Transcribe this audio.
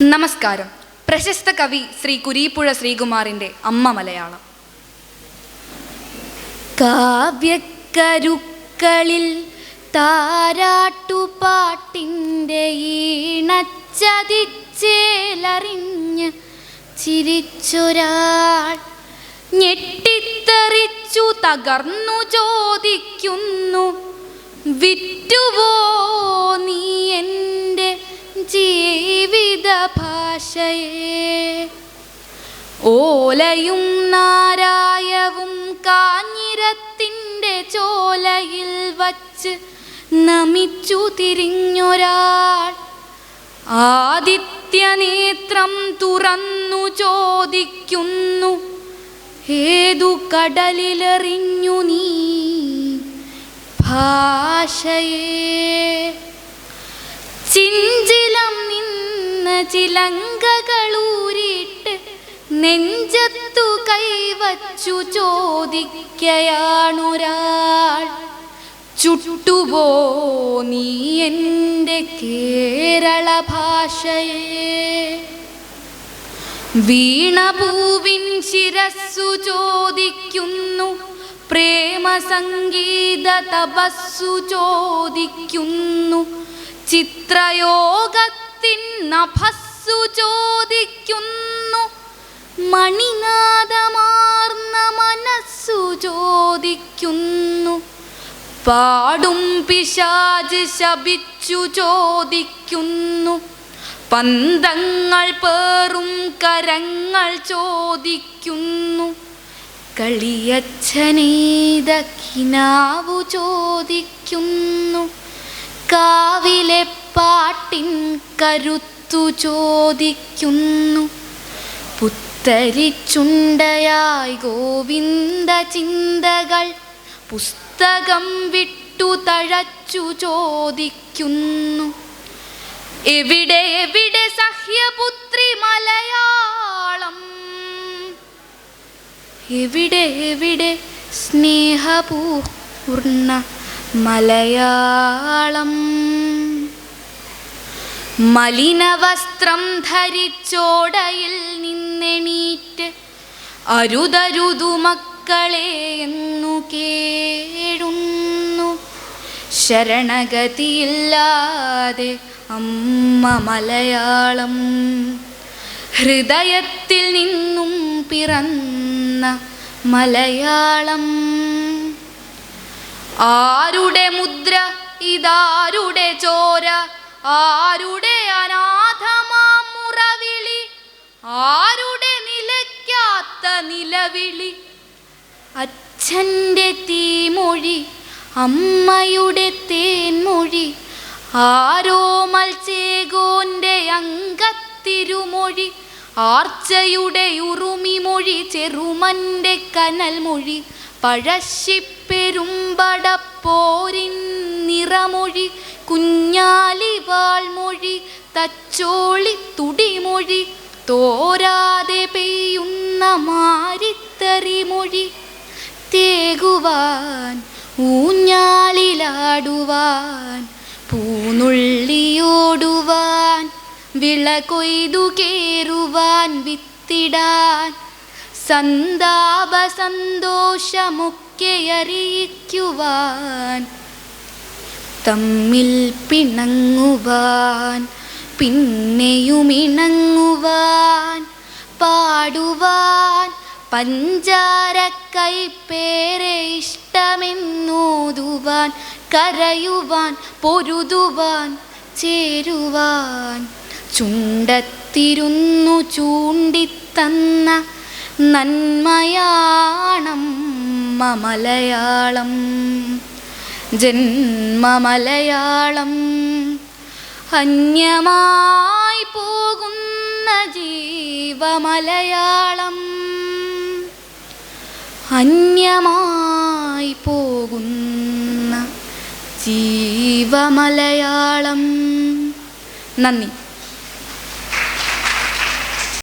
നമസ്കാരം. പ്രശസ്ത കവി ശ്രീ കുരീപ്പുഴ ശ്രീകുമാറിൻ്റെ അമ്മ മലയാളം. കാവ്യക്കരുക്കളിൽ താരാട്ടുപാട്ടിൻ്റെ ഈണച്ചതിച്ചേലറിഞ്ഞ് ചിരിച്ചൊരാൾ ഞെട്ടിത്തെറിച്ചു തകർന്നു ചോദിക്കുന്നു, വിറ്റുവോ നീ എൻ്റെ ജീവിത ഭാഷയെ? ഓലയും നാരായവും കാഞ്ഞിരത്തിൻ്റെ ചോലയിൽ വച്ച് നമിച്ചു തിരിഞ്ഞൊരാൾ ആദിത്യനേത്രം തുറന്നു ചോദിക്കുന്നു, ഏതു കടലിലെറിഞ്ഞു നീ ഭാഷയെ? ചിഞ്ചിലം നിന്ന് ചിലങ്കകളൂരിട്ട് നെഞ്ചത്തു കൈവച്ചു ചോദിക്കയാണൊരാൾ, ചുട്ടുപോ നീ എൻ്റെ കേരള ഭാഷയെ? വീണപൂവിൻ ശിരസ്സു ചോദിക്കുന്നു, പ്രേമസംഗീത തപസ്സു ചോദിക്കുന്നു, ചിത്രയോഗത്തിൻ നഭസ്സു ചോദിക്കുന്നു, മണിനാദമാർന്ന മനസ്സു ചോദിക്കുന്നു, പാടും പിശാച് ശപിച്ചു ചോദിക്കുന്നു, പന്തങ്ങൾ പേറും കരങ്ങൾ ചോദിക്കുന്നു, കളിയച്ഛനീത കിനാവു ചോദിക്കുന്നു, കാവിലെ പാട്ടിൻ കരുത്തു ചോദിക്കുന്നു, പുത്തരിച്ചുണ്ടയായി ഗോവിന്ദ ചിന്തകൾ പുസ്തകം വിട്ടു തഴച്ചു ചോദിക്കുന്നു, എവിടെ എവിടെ സഹ്യപുത്രി മലയാളം? എവിടെ എവിടെ സ്നേഹപൂർണ്ണ മലയാളം? മലിനവസ്ത്രം ധരിച്ചോടയിൽ നിന്നെണീറ്റ് അരുതരുതു മക്കളെ എന്നു കേഴുന്നു, ശരണഗതിയില്ലാതെ അമ്മ മലയാളം. ഹൃദയത്തിൽ നിന്നും പിറന്ന മലയാളം. ആരുടെ മുദ്ര ഇതാരുടെ ചോര, ആരുടെ അനാഥമാം മുറവിളി, ആരുടെ നിലയ്ക്കാത്ത നിലവിളി, അച്ഛൻ്റെ തീമൊഴി അമ്മയുടെ തേൻമൊഴി, ആരോമൽ ചേകോൻ്റെ അങ്കത്തിരുമൊഴി, ആർച്ചയുടെ ഉറുമിമൊഴി, ചെറുമൻ്റെ കനൽമൊഴി, പഴശ്ശിപ്പെരുമ്പടപ്പോരിൻ നിറമൊഴി, കുഞ്ഞാലി വാൾമൊഴി, തച്ചോളി തുടിമൊഴി, തോരാതെ പെയ്യുന്ന മാരിത്തറിമൊഴി, തേകുവാൻ ഊഞ്ഞാലിലാടുവാൻ പൂനുള്ളിയോടുവാൻ, വിള കൊയ്തു കേറുവാൻ വിത്തിടാൻ, സന്താപ സന്തോഷമൊക്കെ അറിയിക്കുവാൻ, തമ്മിൽ പിണങ്ങുവാൻ പിന്നെയുമിണങ്ങുവാൻ, പാടുവാൻ പഞ്ചാരക്കൈപ്പേറെ ഇഷ്ടമെന്നോതുവാൻ, കരയുവാൻ പൊരുതുവാൻ ചേരുവാൻ, ചുണ്ടത്തിരുന്നു ചൂണ്ടിത്തന്ന നന്മയാണമ്മ മലയാളം. ജന്മമലയാളം. അന്യമായി പോകുന്ന ജീവമലയാളം. അന്യമായി പോകുന്ന ജീവമലയാളം. നന്ദി.